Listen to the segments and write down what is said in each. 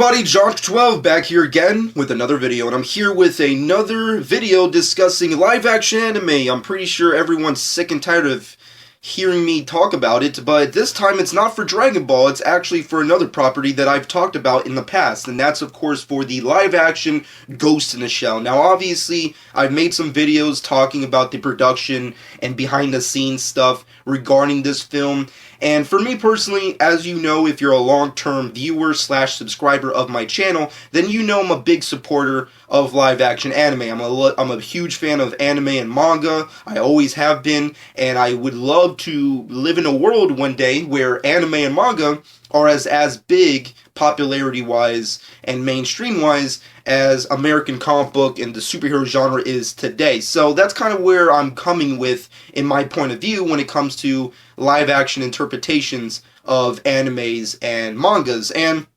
everybody, Jonk12 back here again with another video, and I'm here with another video discussing live-action anime. I'm pretty sure everyone's sick and tired of hearing me talk about it, but this time it's not for Dragon Ball, it's actually for another property that I've talked about in the past, and that's of course for the live-action Ghost in the Shell. Now obviously, I've made some videos talking about the production and behind-the-scenes stuff regarding this film, and for me personally, as you know, if you're a long-term viewer / subscriber of my channel, then you know I'm a big supporter of live-action anime. I'm a huge fan of anime and manga. I always have been, and I would love to live in a world one day where anime and manga are as big, popularity-wise and mainstream-wise, as American comic book and the superhero genre is today. So that's kind of where I'm coming with in my point of view when it comes to live-action interpretations of animes and mangas. And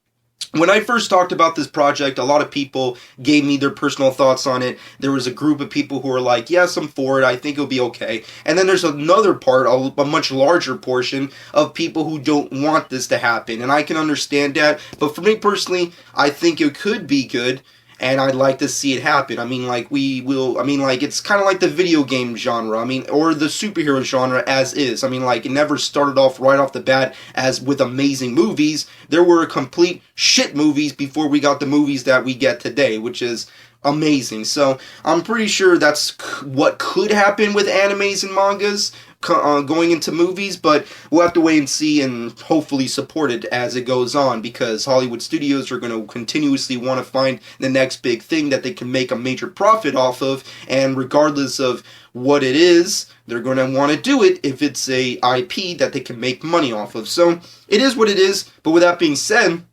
when I first talked about this project, a lot of people gave me their personal thoughts on it. There was a group of people who were like, yes, I'm for it, I think it'll be okay. And then there's another part, a much larger portion, of people who don't want this to happen. And I can understand that, but for me personally, I think it could be good, and I'd like to see it happen. I mean, like, it's kind of like the video game genre, or the superhero genre as is. It never started off right off the bat as with amazing movies. There were complete shit movies before we got the movies that we get today, which is amazing. So, I'm pretty sure that's what could happen with animes and mangas going into movies, but we'll have to wait and see and hopefully support it as it goes on, because Hollywood studios are going to continuously want to find the next big thing that they can make a major profit off of, and regardless of what it is, they're going to want to do it if it's a IP that they can make money off of. So, it is what it is, but with that being said,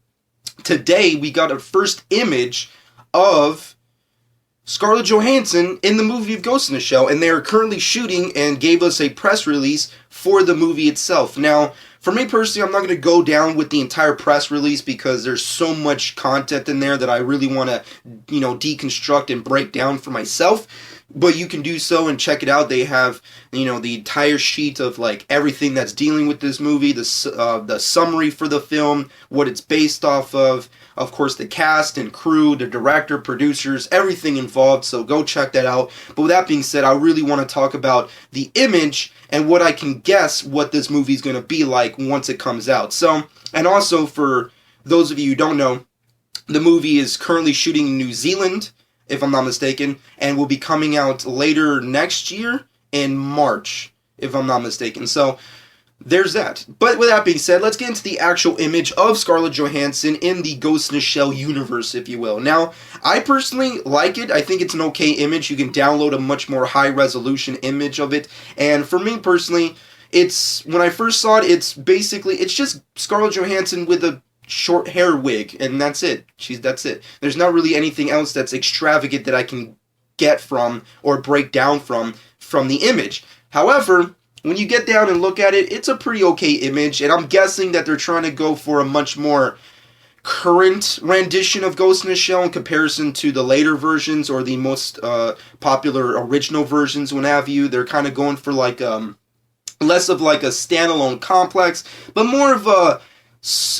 today we got a first image of Scarlett Johansson in the movie of Ghost in the Shell, and they are currently shooting and gave us a press release for the movie itself. Now, for me personally, I'm not going to go down with the entire press release because there's so much content in there that I really want to, deconstruct and break down for myself. But you can do so and check it out. They have, the entire sheet of, everything that's dealing with this movie, the summary for the film, what it's based off of course, the cast and crew, the director, producers, everything involved, so go check that out. But with that being said, I really want to talk about the image and what I can guess what this movie is going to be like once it comes out. So, and also, for those of you who don't know, the movie is currently shooting in New Zealand, if I'm not mistaken, and will be coming out later next year in March, if I'm not mistaken. So, there's that. But with that being said, let's get into the actual image of Scarlett Johansson in the Ghost in the Shell universe, if you will. Now, I personally like it. I think it's an okay image. You can download a much more high-resolution image of it. And for me personally, when I first saw it, it's just Scarlett Johansson with a short hair wig, and that's it. That's it. There's not really anything else that's extravagant that I can get from or break down from the image. However, when you get down and look at it, it's a pretty okay image, and I'm guessing that they're trying to go for a much more current rendition of Ghost in the Shell in comparison to the later versions or the most popular original versions, what have you. They're kind of going for less of a standalone complex, but more of a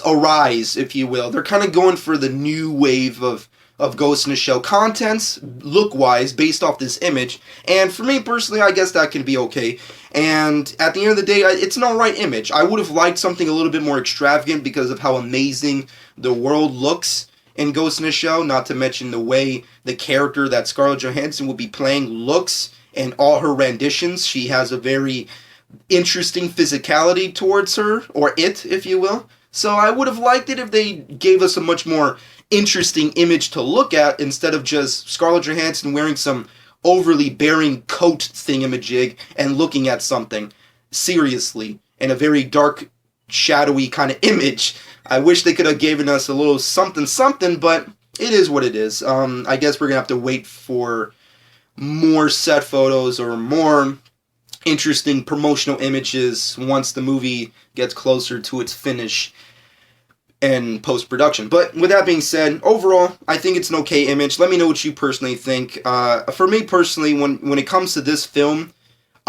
rise, if you will. They're kind of going for the new wave of Ghost in the Shell contents, look-wise, based off this image. And for me, personally, I guess that can be okay. And at the end of the day, it's an alright image. I would have liked something a little bit more extravagant because of how amazing the world looks in Ghost in the Shell, not to mention the way the character that Scarlett Johansson will be playing looks and all her renditions. She has a very interesting physicality towards her, or it, if you will. So I would have liked it if they gave us a much more interesting image to look at instead of just Scarlett Johansson wearing some overly bearing coat thingamajig and looking at something seriously in a very dark, shadowy kind of image. I wish they could have given us a little something, but it is what it is. I guess we're going to have to wait for more set photos or more interesting promotional images once the movie gets closer to its finish and post-production. But with that being said, overall, I think it's an okay image. Let me know what you personally think. For me personally, when it comes to this film,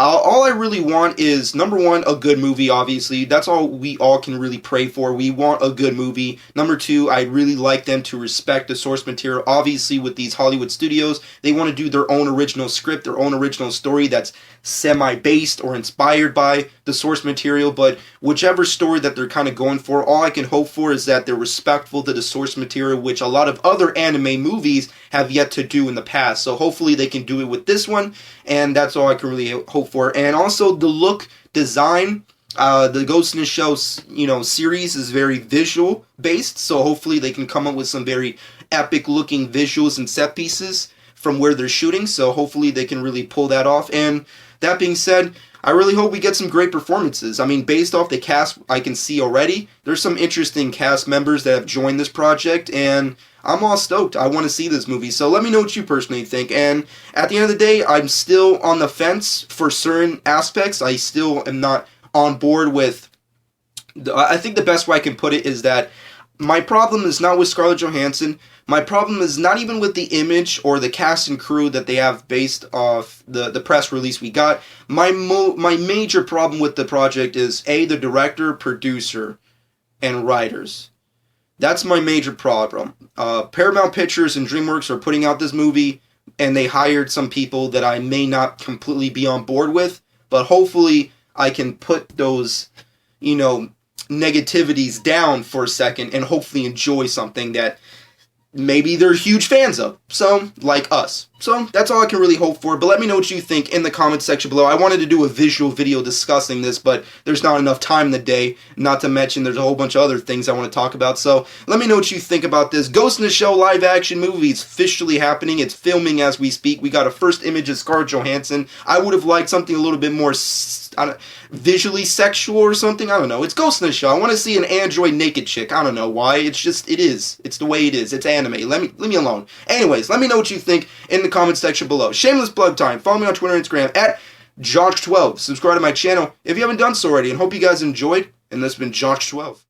All I really want is, number one, a good movie, obviously. That's all we all can really pray for. We want a good movie. Number two, I'd really like them to respect the source material. Obviously, with these Hollywood studios, they want to do their own original script, their own original story that's semi-based or inspired by the source material. But whichever story that they're kind of going for, all I can hope for is that they're respectful to the source material, which a lot of other anime movies have yet to do in the past. So hopefully they can do it with this one, and that's all I can really hope for. And also the look, design, the Ghost in the Shell, series is very visual based, so hopefully they can come up with some very epic looking visuals and set pieces from where they're shooting, so hopefully they can really pull that off. And that being said, I really hope we get some great performances. I mean, based off the cast I can see already, there's some interesting cast members that have joined this project, and I'm all stoked. I want to see this movie. So let me know what you personally think. And at the end of the day, I'm still on the fence for certain aspects. I still am not on board with... I think the best way I can put it is that my problem is not with Scarlett Johansson. My problem is not even with the image or the cast and crew that they have based off the press release we got. My major problem with the project is, A, the director, producer, and writers. That's my major problem. Paramount Pictures and DreamWorks are putting out this movie, and they hired some people that I may not completely be on board with, but hopefully I can put those, negativities down for a second and hopefully enjoy something that maybe they're huge fans of, so, like us. So, that's all I can really hope for, but let me know what you think in the comment section below. I wanted to do a visual video discussing this, but there's not enough time in the day, not to mention there's a whole bunch of other things I want to talk about, so let me know what you think about this. Ghost in the Shell live-action movie is officially happening. It's filming as we speak. We got a first image of Scarlett Johansson. I would have liked something a little bit more visually sexual or something. I don't know. It's Ghost in the Shell. I want to see an android naked chick. I don't know why. It's just, it is. It's the way it is. It's anime. Leave me alone. Anyways, let me know what you think in the comment section below. Shameless plug time. Follow me on Twitter and Instagram at Josh12. Subscribe to my channel if you haven't done so already, and hope you guys enjoyed. And this has been Josh12.